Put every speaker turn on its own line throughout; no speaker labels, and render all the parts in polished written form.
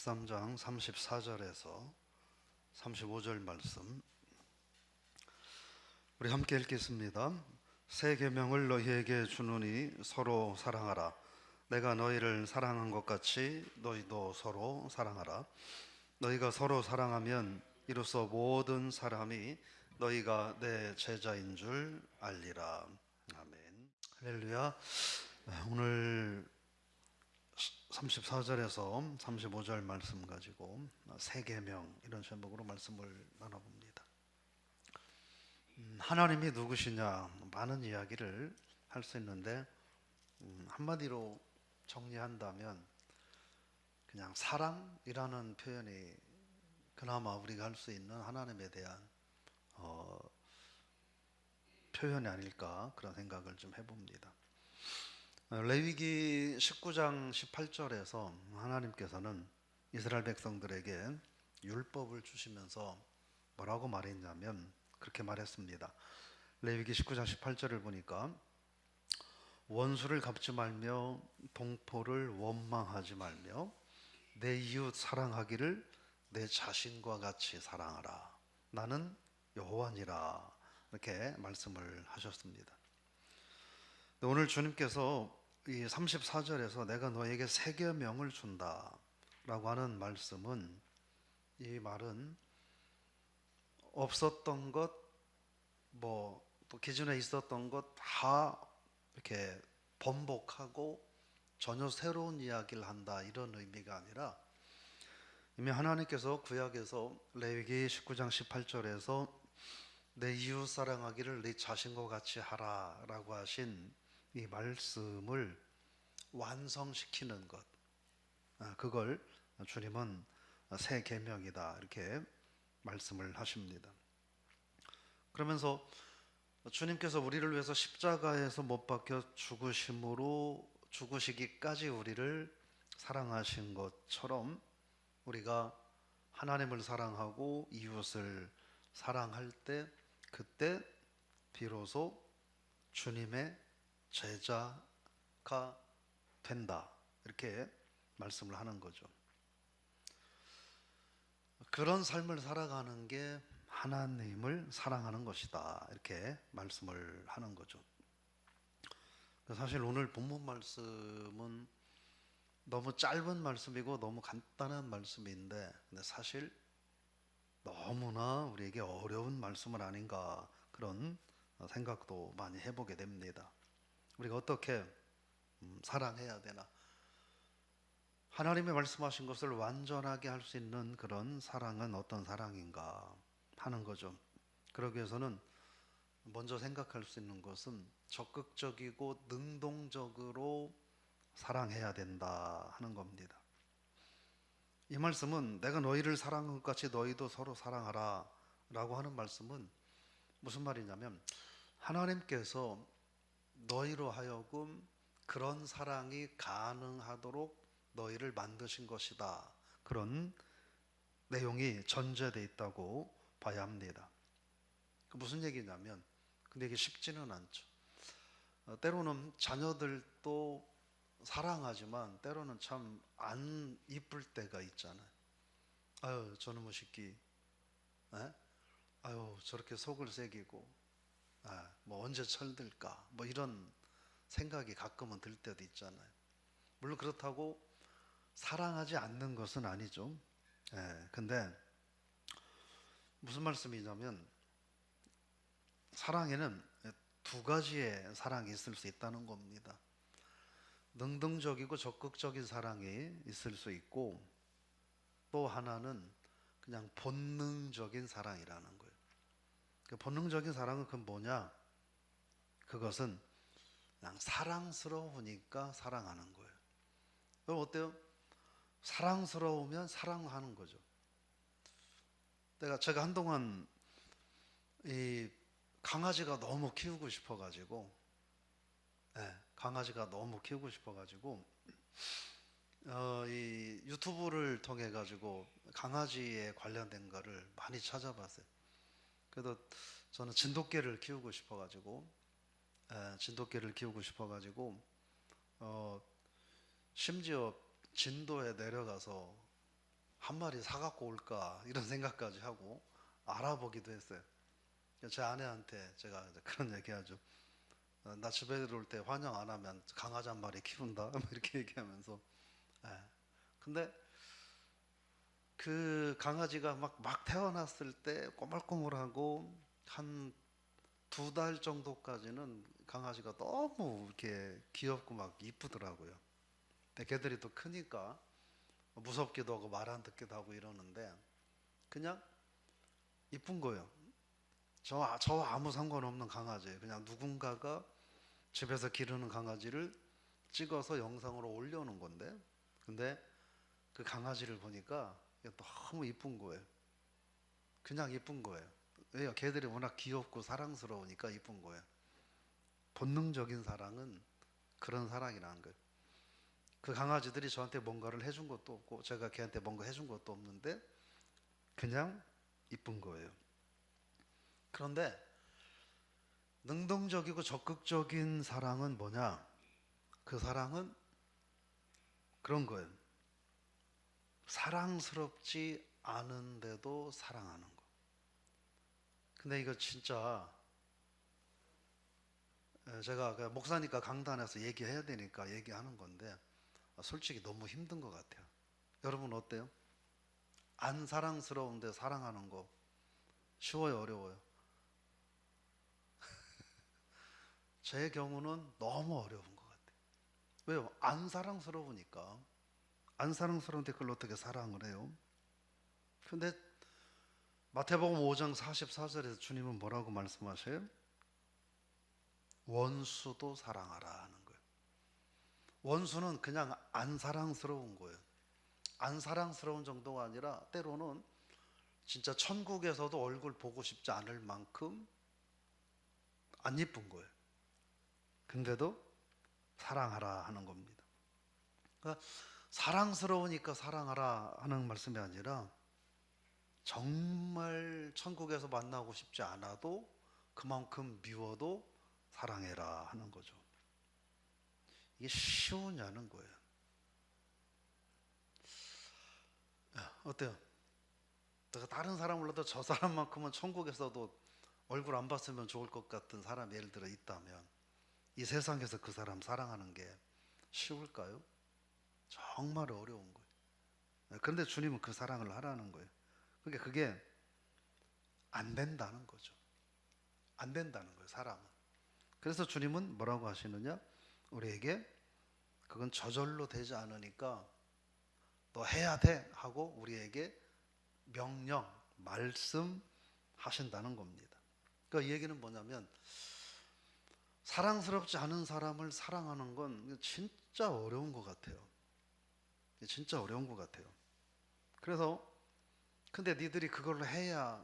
13장 34절에서 35절 말씀 우리 함께 읽겠습니다. 새 계명을 너희에게 주노니 서로 사랑하라. 내가 너희를 사랑한 것 같이 너희도 서로 사랑하라. 너희가 서로 사랑하면 이로써 모든 사람이 너희가 내 제자인 줄 알리라. 아멘. 할렐루야. 오늘 34절에서 35절 말씀 가지고 새 계명 이런 제목으로 말씀을 나눠봅니다. 하나님이 누구시냐 많은 이야기를 할 수 있는데 한마디로 정리한다면 그냥 사랑이라는 표현이 그나마 우리가 할 수 있는 하나님에 대한 표현이 아닐까 그런 생각을 좀 해봅니다. 레위기 19장 18절에서 하나님께서는 이스라엘 백성들에게 율법을 주시면서 뭐라고 말했냐면 그렇게 말했습니다. 레위기 19장 18절을 보니까 원수를 갚지 말며 동포를 원망하지 말며 내 이웃 사랑하기를 내 자신과 같이 사랑하라. 나는 여호와니라. 이렇게 말씀을 하셨습니다. 오늘 주님께서 이 34절에서 내가 너에게 새 계명을 준다 라고 하는 말씀은, 이 말은 없었던 것, 또 기존에 있었던 것 다 이렇게 번복하고 전혀 새로운 이야기를 한다 이런 의미가 아니라, 이미 하나님께서 구약에서 레위기 19장 18절에서 내 이웃 사랑하기를 네 자신과 같이 하라 라고 하신 이 말씀을 완성시키는 것, 그걸 주님은 새 계명이다 이렇게 말씀을 하십니다. 그러면서 주님께서 우리를 위해서 십자가에서 못 박혀 죽으시기까지 우리를 사랑하신 것처럼 우리가 하나님을 사랑하고 이웃을 사랑할 때, 그때 비로소 주님의 제자가 된다 이렇게 말씀을 하는 거죠. 그런 삶을 살아가는 게 하나님을 사랑하는 것이다 이렇게 말씀을 하는 거죠. 사실 오늘 본문 말씀은 너무 짧은 말씀이고 너무 간단한 말씀인데, 근데 사실 너무나 우리에게 어려운 말씀은 아닌가 그런 생각도 많이 해보게 됩니다. 우리가 어떻게 사랑해야 되나, 하나님이 말씀하신 것을 완전하게 할 수 있는 그런 사랑은 어떤 사랑인가 하는 거죠. 그러기 위해서는 먼저 생각할 수 있는 것은 적극적이고 능동적으로 사랑해야 된다 하는 겁니다. 이 말씀은 내가 너희를 사랑한 것 같이 너희도 서로 사랑하라 라고 하는 말씀은 무슨 말이냐면, 하나님께서 너희로 하여금 그런 사랑이 가능하도록 너희를 만드신 것이다, 그런 내용이 전제되어 있다고 봐야 합니다. 무슨 얘기냐면, 근데 이게 쉽지는 않죠. 때로는 자녀들도 사랑하지만 때로는 참 안 이쁠 때가 있잖아요. 아유 저놈의 새끼, 아유 저렇게 속을 새기고, 뭐 언제 철들까, 뭐 이런 생각이 가끔은 들 때도 있잖아요. 물론 그렇다고 사랑하지 않는 것은 아니죠. 근데 무슨 말씀이냐면, 사랑에는 두 가지의 사랑이 있을 수 있다는 겁니다. 능동적이고 적극적인 사랑이 있을 수 있고, 또 하나는 그냥 본능적인 사랑이라는 거예요. 그 본능적인 사랑은 그건 뭐냐? 그것은 그냥 사랑스러우니까 사랑하는 거예요. 그럼 어때요? 사랑스러우면 사랑하는 거죠. 제가 한동안 이 강아지가 너무 키우고 싶어가지고, 이 유튜브를 통해 가지고 강아지에 관련된 거를 많이 찾아봤어요. 그래도 저는 진돗개를 키우고 싶어가지고, 심지어 진도에 내려가서 한 마리 사갖고 올까 이런 생각까지 하고 알아보기도 했어요. 제 아내한테 제가 이제 그런 얘기하죠. 나 집에 들어올 때 환영 안 하면 강아지 한 마리 키운다 뭐 이렇게 얘기하면서. 예. 근데 그 강아지가 막 태어났을 때 꼬물꼬물하고 한 2달 정도까지는 강아지가 너무 이렇게 귀엽고 막 이쁘더라고요. 근데 걔들이 또 크니까 무섭기도 하고 말 안 듣기도 하고 이러는데 그냥 이쁜 거예요. 저와 아무 상관없는 강아지예요. 그냥 누군가가 집에서 기르는 강아지를 찍어서 영상으로 올려놓은 건데, 근데 그 강아지를 보니까 너무 이쁜 거예요. 그냥 이쁜 거예요. 왜요? 걔들이 워낙 귀엽고 사랑스러우니까 이쁜 거예요. 본능적인 사랑은 그런 사랑이라는 거예요. 그 강아지들이 저한테 뭔가를 해준 것도 없고 제가 걔한테 뭔가 해준 것도 없는데 그냥 이쁜 거예요. 그런데 능동적이고 적극적인 사랑은 뭐냐? 그 사랑은 그런 거예요. 사랑스럽지 않은데도 사랑하는 거. 근데 이거 진짜 제가 목사니까 강단에서 얘기해야 되니까 얘기하는 건데 솔직히 너무 힘든 것 같아요. 여러분 어때요? 안 사랑스러운데 사랑하는 거 쉬워요, 어려워요? 제 경우는 너무 어려운 것 같아요. 왜요? 안 사랑스러우니까. 안 사랑스러운데 그걸 어떻게 사랑을 해요? 근데 마태복음 5장 44절에서 주님은 뭐라고 말씀하셔요? 원수도 사랑하라 하는 거예요. 원수는 그냥 안 사랑스러운 거예요. 안 사랑스러운 정도가 아니라 때로는 진짜 천국에서도 얼굴 보고 싶지 않을 만큼 안 예쁜 거예요. 근데도 사랑하라 하는 겁니다. 그러니까 사랑스러우니까 사랑하라 하는 말씀이 아니라 정말 천국에서 만나고 싶지 않아도 그만큼 미워도 사랑해라 하는 거죠. 이게 쉬우냐는 거예요. 어때요? 내가 다른 사람을 봐도 저 사람만큼은 천국에서도 얼굴 안 봤으면 좋을 것 같은 사람이 예를 들어 있다면 이 세상에서 그 사람 사랑하는 게 쉬울까요? 정말 어려운 거예요. 그런데 주님은 그 사랑을 하라는 거예요. 그러니까 그게 안 된다는 거죠. 안 된다는 거예요, 사랑은. 그래서 주님은 뭐라고 하시느냐? 우리에게 그건 저절로 되지 않으니까 너 해야 돼 하고 우리에게 명령, 말씀하신다는 겁니다. 그러니까 이 얘기는 뭐냐면 사랑스럽지 않은 사람을 사랑하는 건 진짜 어려운 것 같아요. 진짜 어려운 것 같아요. 그래서 근데 니들이 그걸 해야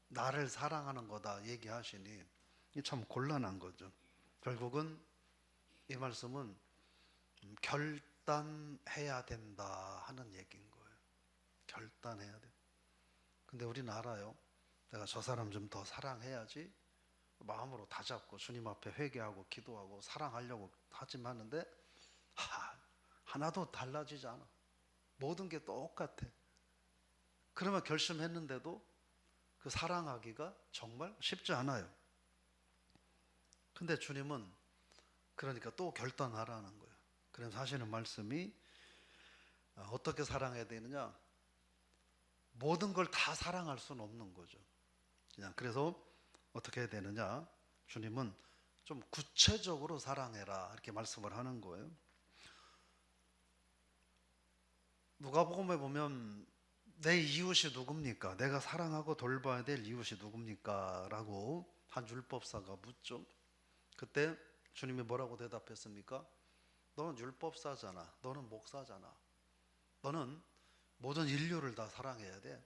나를 사랑하는 거다 얘기하시니 참 곤란한 거죠. 결국은 이 말씀은 결단해야 된다 하는 얘기인 거예요. 결단해야 돼. 근데 우리는 알아요. 내가 저 사람 좀 더 사랑해야지 마음으로 다잡고 주님 앞에 회개하고 기도하고 사랑하려고 하지만는데 하나도 달라지지 않아. 모든 게 똑같아. 그러면 결심했는데도 그 사랑하기가 정말 쉽지 않아요. 근데 주님은 그러니까 또 결단하라는 거예요. 그래서 하시는 말씀이 어떻게 사랑해야 되느냐? 모든 걸 다 사랑할 수는 없는 거죠. 그냥 그래서 어떻게 해야 되느냐? 주님은 좀 구체적으로 사랑해라 이렇게 말씀을 하는 거예요. 누가복음에 보면 내 이웃이 누굽니까? 내가 사랑하고 돌봐야 될 이웃이 누굽니까? 라고 한 율법사가 묻죠. 그때 주님이 뭐라고 대답했습니까? 너는 율법사잖아. 너는 목사잖아. 너는 모든 인류를 다 사랑해야 돼.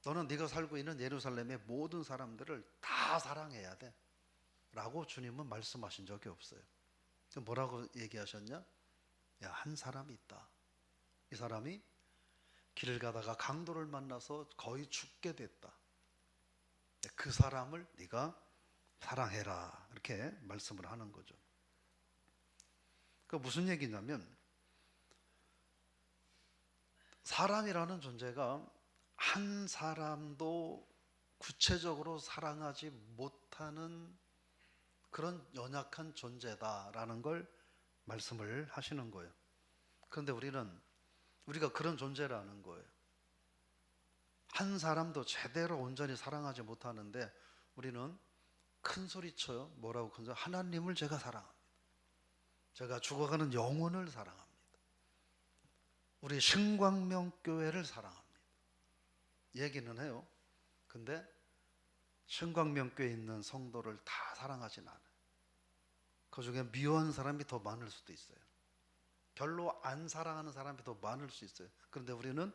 너는 네가 살고 있는 예루살렘의 모든 사람들을 다 사랑해야 돼. 라고 주님은 말씀하신 적이 없어요. 뭐라고 얘기하셨냐? 야, 한 사람이 있다. 이 사람이 길을 가다가 강도를 만나서 거의 죽게 됐다. 그 사람을 네가 사랑해라. 이렇게 말씀을 하는 거죠. 그 무슨 얘기냐면 사람이라는 존재가 한 사람도 구체적으로 사랑하지 못하는 그런 연약한 존재다라는 걸 말씀을 하시는 거예요. 그런데 우리가 그런 존재라는 거예요. 한 사람도 제대로 온전히 사랑하지 못하는데 우리는 큰 소리 쳐요. 뭐라고 큰소리? 하나님을 제가 사랑합니다. 제가 죽어가는 영혼을 사랑합니다. 우리 신광명교회를 사랑합니다. 얘기는 해요. 근데 신광명교회에 있는 성도를 다 사랑하진 않아요. 그 중에 미워하는 사람이 더 많을 수도 있어요. 별로 안 사랑하는 사람이 더 많을 수 있어요. 그런데 우리는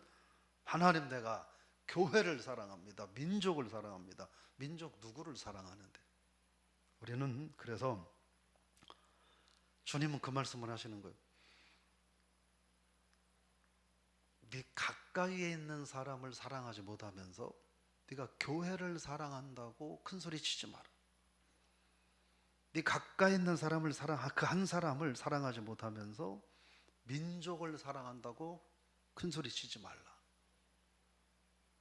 하나님, 내가 교회를 사랑합니다. 민족을 사랑합니다. 민족 누구를 사랑하는데? 우리는 그래서 주님은 그 말씀을 하시는 거예요. 네 가까이에 있는 사람을 사랑하지 못하면서 네가 교회를 사랑한다고 큰 소리 치지 마라. 네 가까이 있는 사람을 그 한 사람을 사랑하지 못하면서 민족을 사랑한다고 큰 소리 치지 말라.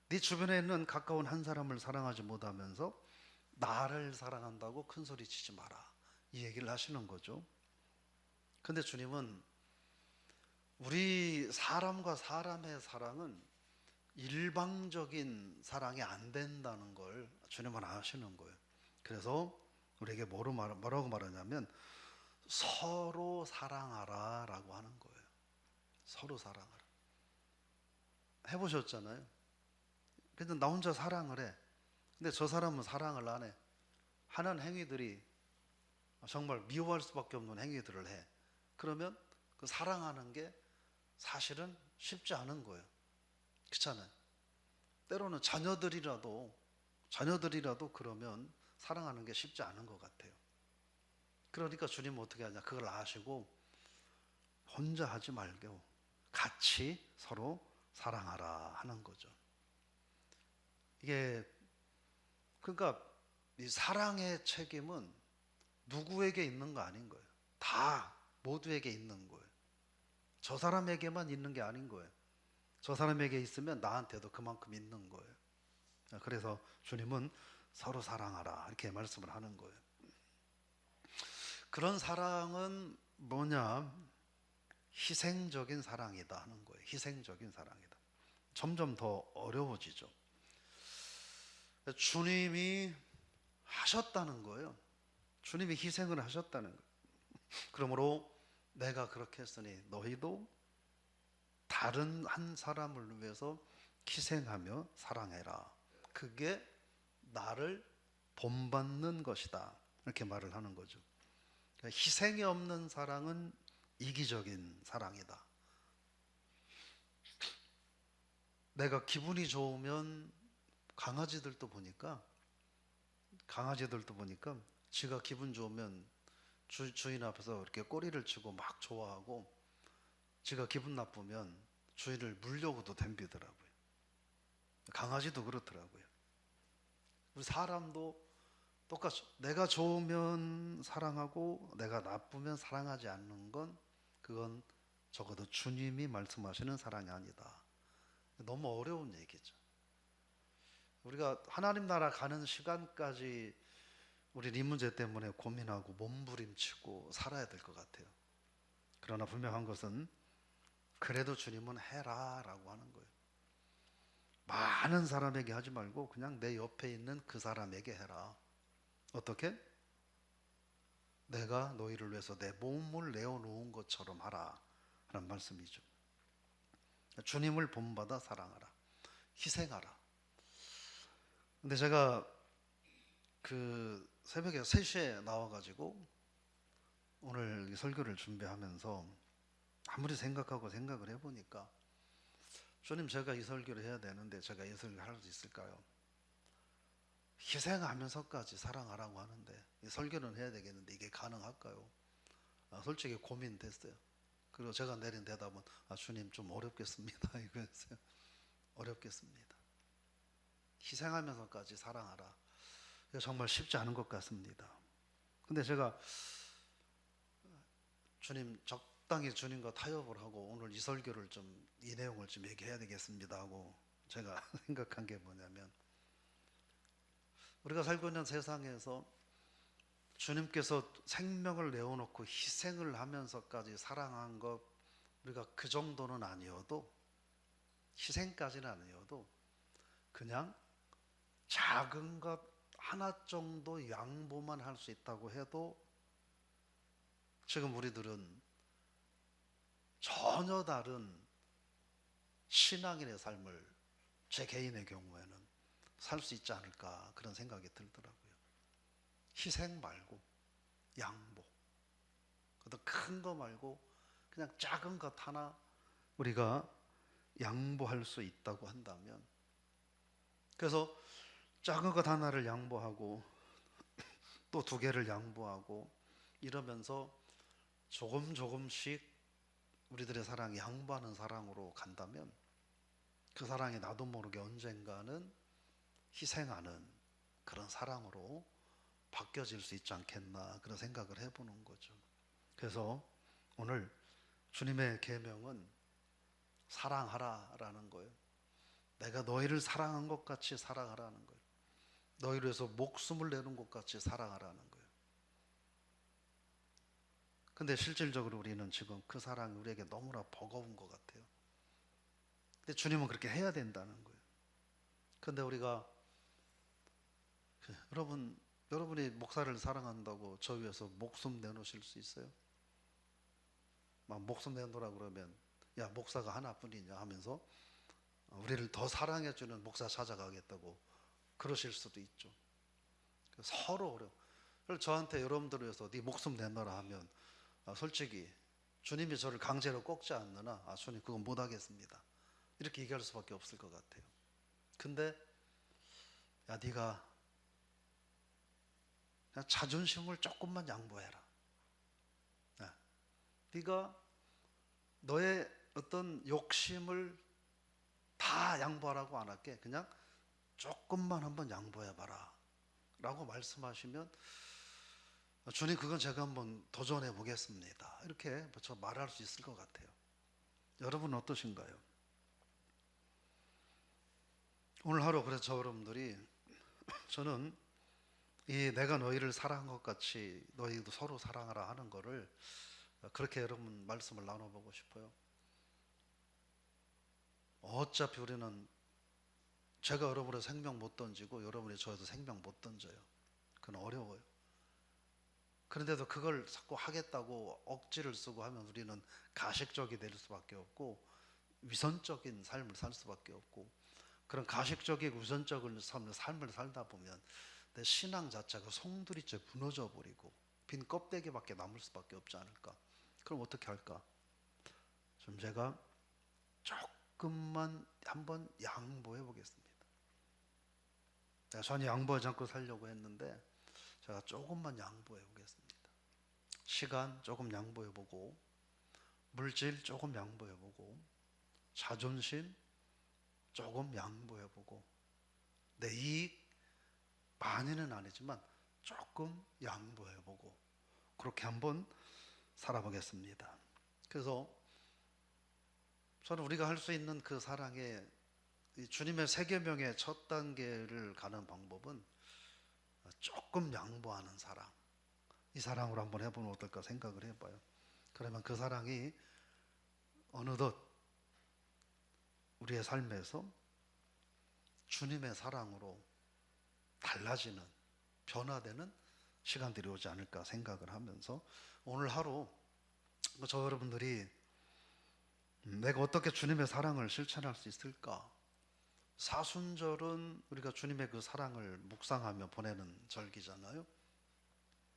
네 주변에 있는 가까운 한 사람을 사랑하지 못하면서 나를 사랑한다고 큰 소리 치지 마라. 이 얘기를 하시는 거죠. 근데 주님은 우리 사람과 사람의 사랑은 일방적인 사랑이 안 된다는 걸 주님은 아시는 거예요. 그래서 우리에게 뭐라고 말하냐면 서로 사랑하라 라고 하는 거예요. 서로 사랑하라. 해보셨잖아요. 근데 나 혼자 사랑을 해. 근데 저 사람은 사랑을 안 해. 하는 행위들이 정말 미워할 수밖에 없는 행위들을 해. 그러면 그 사랑하는 게 사실은 쉽지 않은 거예요. 그렇잖아요. 때로는 자녀들이라도 그러면 사랑하는 게 쉽지 않은 것 같아요. 그러니까 주님은 어떻게 하냐, 그걸 아시고 혼자 하지 말고 같이 서로 사랑하라 하는 거죠. 이게 그러니까 이 사랑의 책임은 누구에게 있는 거 아닌 거예요. 다 모두에게 있는 거예요. 저 사람에게만 있는 게 아닌 거예요. 저 사람에게 있으면 나한테도 그만큼 있는 거예요. 그래서 주님은 서로 사랑하라 이렇게 말씀을 하는 거예요. 그런 사랑은 뭐냐? 희생적인 사랑이다 하는 거예요. 희생적인 사랑이다. 점점 더 어려워지죠. 주님이 하셨다는 거예요. 주님이 희생을 하셨다는 거예요. 그러므로 내가 그렇게 했으니 너희도 다른 한 사람을 위해서 희생하며 사랑해라. 그게 나를 본받는 것이다. 이렇게 말을 하는 거죠. 그러니까 희생이 없는 사랑은 이기적인 사랑이다. 내가 기분이 좋으면 강아지들도 보니까 지가 기분 좋으면 주인 앞에서 이렇게 꼬리를 치고 막 좋아하고, 지가 기분 나쁘면 주인을 물려고도 덤비더라고요. 강아지도 그렇더라고요. 우리 사람도 똑같이 내가 좋으면 사랑하고 내가 나쁘면 사랑하지 않는 건, 그건 적어도 주님이 말씀하시는 사랑이 아니다. 너무 어려운 얘기죠. 우리가 하나님 나라 가는 시간까지 우리 이 문제 때문에 고민하고 몸부림치고 살아야 될 것 같아요. 그러나 분명한 것은 그래도 주님은 해라 라고 하는 거예요. 많은 사람에게 하지 말고 그냥 내 옆에 있는 그 사람에게 해라. 어떻게? 내가 너희를 위해서 내 몸을 내어놓은 것처럼 하라 하는 말씀이죠. 주님을 본받아 사랑하라. 희생하라. 근데 제가 그 새벽에 3시에 나와가지고 오늘 설교를 준비하면서 아무리 생각을 해보니까, 주님, 제가 이 설교를 해야 되는데 제가 이 설교를 할 수 있을까요? 희생하면서까지 사랑하라고 하는데 이 설교는 해야 되겠는데 이게 가능할까요? 솔직히 고민됐어요. 그리고 제가 내린 대답은 주님 좀 어렵겠습니다 이거였어요. 어렵겠습니다. 희생하면서까지 사랑하라. 정말 쉽지 않은 것 같습니다. 근데 제가 주님 적당히 주님과 타협을 하고 오늘 이 설교를 좀 이 내용을 좀 얘기해야 되겠습니다 하고 제가 생각한 게 뭐냐면, 우리가 살고 있는 세상에서 주님께서 생명을 내어놓고 희생을 하면서까지 사랑한 것, 우리가 그 정도는 아니어도, 희생까지는 아니어도 그냥 작은 것 하나 정도 양보만 할 수 있다고 해도 지금 우리들은 전혀 다른 신앙인의 삶을 제 개인의 경우에는 살 수 있지 않을까, 그런 생각이 들더라고요. 희생 말고 양보, 그것도 큰 거 말고 그냥 작은 것 하나 우리가 양보할 수 있다고 한다면, 그래서 작은 것 하나를 양보하고 또 두 개를 양보하고 이러면서 조금씩 우리들의 사랑이 양보하는 사랑으로 간다면, 그 사랑이 나도 모르게 언젠가는 희생하는 그런 사랑으로 바뀌어질 수 있지 않겠나, 그런 생각을 해보는 거죠. 그래서 오늘 주님의 계명은 사랑하라라는 거예요. 내가 너희를 사랑한 것 같이 사랑하라는 거예요. 너희를 위해서 목숨을 내는 것 같이 사랑하라는 거예요. 근데 실질적으로 우리는 지금 그 사랑이 우리에게 너무나 버거운 것 같아요. 근데 주님은 그렇게 해야 된다는 거예요. 근데 우리가 여러분이 목사를 사랑한다고 저 위해서 목숨 내놓으실 수 있어요? 막 목숨 내놓으라 그러면 야, 목사가 하나뿐이냐 하면서 우리를 더 사랑해주는 목사 찾아가겠다고 그러실 수도 있죠. 서로 어려워. 그래서 저한테 여러분들을 위해서 네 목숨 내놔라 하면 솔직히 주님이 저를 강제로 꺾지 않느나 주님 그건 못하겠습니다, 이렇게 얘기할 수밖에 없을 것 같아요. 근데 야, 네가 그냥 자존심을 조금만 양보해라. 네가 너의 어떤 욕심을 다 양보하라고 안 할게, 그냥 조금만 한번 양보해봐라 라고 말씀하시면 주님 그건 제가 한번 도전해 보겠습니다, 이렇게 저 말할 수 있을 것 같아요. 여러분은 어떠신가요? 오늘 하루 그래서 여러분들이, 저는 이 내가 너희를 사랑한 것 같이 너희도 서로 사랑하라 하는 거를 그렇게 여러분 말씀을 나눠보고 싶어요. 어차피 우리는 제가 여러분의 생명 못 던지고 여러분이 저에도 생명 못 던져요. 그건 어려워요. 그런데도 그걸 자꾸 하겠다고 억지를 쓰고 하면 우리는 가식적이 될 수밖에 없고 위선적인 삶을 살 수밖에 없고, 그런 가식적이고 위선적인 삶을 살다 보면 내 신앙 자체가 송두리째 무너져 버리고 빈 껍데기밖에 남을 수밖에 없지 않을까. 그럼 어떻게 할까? 좀 제가 조금만 한번 양보해 보겠습니다. 내가 전혀 양보하지 않고 살려고 했는데 제가 조금만 양보해 보겠습니다. 시간 조금 양보해 보고, 물질 조금 양보해 보고, 자존심 조금 양보해 보고, 내 이익 많이는 아니지만 조금 양보해 보고, 그렇게 한번 살아보겠습니다. 그래서 저는 우리가 할 수 있는 그 사랑의 주님의 세 계명의 첫 단계를 가는 방법은 조금 양보하는 사랑, 이 사랑으로 한번 해보면 어떨까 생각을 해봐요. 그러면 그 사랑이 어느덧 우리의 삶에서 주님의 사랑으로 달라지는, 변화되는 시간들이 오지 않을까 생각을 하면서 오늘 하루 저 여러분들이 내가 어떻게 주님의 사랑을 실천할 수 있을까? 사순절은 우리가 주님의 그 사랑을 묵상하며 보내는 절기잖아요.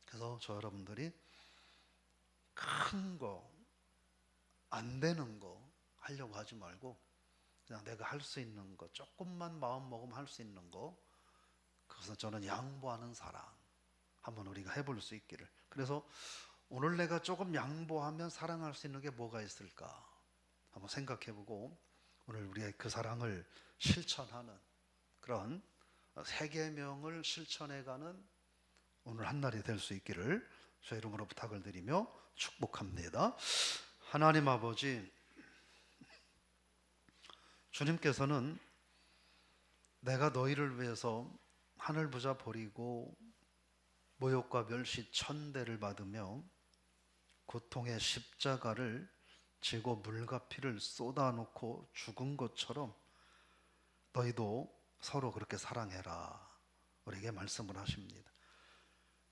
그래서 저 여러분들이 큰 거, 안 되는 거 하려고 하지 말고 그냥 내가 할 수 있는 거, 조금만 마음 먹으면 할 수 있는 거, 그것은 저는 양보하는 사랑 한번 우리가 해볼 수 있기를. 그래서 오늘 내가 조금 양보하면 사랑할 수 있는 게 뭐가 있을까 한번 생각해보고 오늘 우리의 그 사랑을 실천하는 그런 세 계명을 실천해가는 오늘 한 날이 될 수 있기를 저 이름으로 부탁을 드리며 축복합니다. 하나님 아버지, 주님께서는 내가 너희를 위해서 하늘 부자 버리고 모욕과 멸시 천대를 받으며 고통의 십자가를 지고 물과 피를 쏟아놓고 죽은 것처럼 너희도 서로 그렇게 사랑해라, 우리에게 말씀을 하십니다.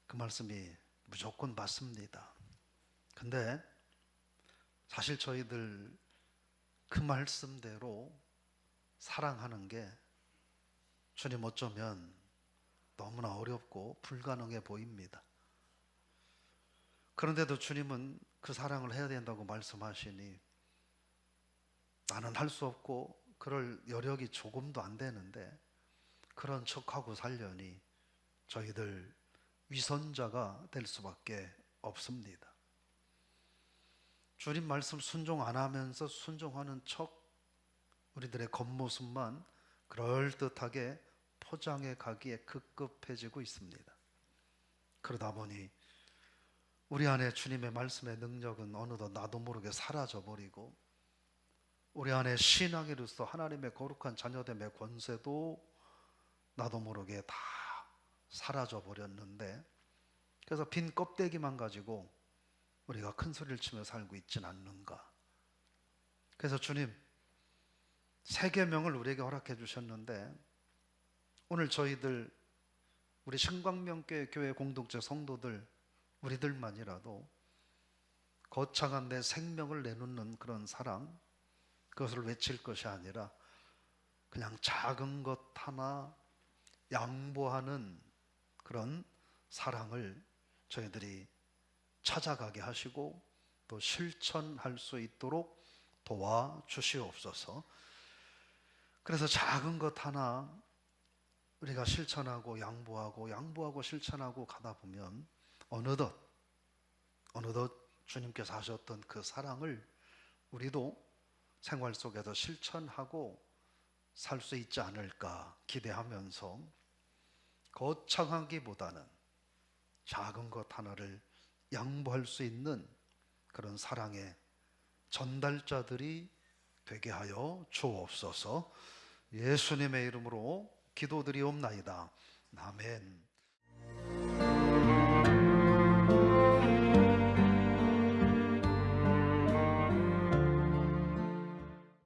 그 말씀이 무조건 맞습니다. 근데 사실 저희들 그 말씀대로 사랑하는 게 주님 어쩌면 너무나 어렵고 불가능해 보입니다. 그런데도 주님은 그 사랑을 해야 된다고 말씀하시니 나는 할 수 없고 그럴 여력이 조금도 안 되는데 그런 척하고 살려니 저희들 위선자가 될 수밖에 없습니다. 주님 말씀 순종 안 하면서 순종하는 척 우리들의 겉모습만 그럴듯하게 포장해 가기에 급급해지고 있습니다. 그러다 보니 우리 안에 주님의 말씀의 능력은 어느덧 나도 모르게 사라져버리고 우리 안에 신앙으로서 하나님의 거룩한 자녀됨의 권세도 나도 모르게 다 사라져버렸는데, 그래서 빈 껍데기만 가지고 우리가 큰 소리를 치며 살고 있진 않는가. 그래서 주님 새 계명을 우리에게 허락해 주셨는데 오늘 저희들 우리 신광명교회 교회 공동체 성도들 우리들만이라도 거창한 내 생명을 내놓는 그런 사랑, 그것을 외칠 것이 아니라 그냥 작은 것 하나 양보하는 그런 사랑을 저희들이 찾아가게 하시고 또 실천할 수 있도록 도와주시옵소서. 그래서 작은 것 하나 우리가 실천하고 양보하고 실천하고 가다 보면 어느덧 주님께서 하셨던 그 사랑을 우리도 생활 속에서 실천하고 살 수 있지 않을까 기대하면서 거창하기보다는 작은 것 하나를 양보할 수 있는 그런 사랑의 전달자들이 되게 하여 주옵소서. 예수님의 이름으로 기도드리옵나이다. 아멘.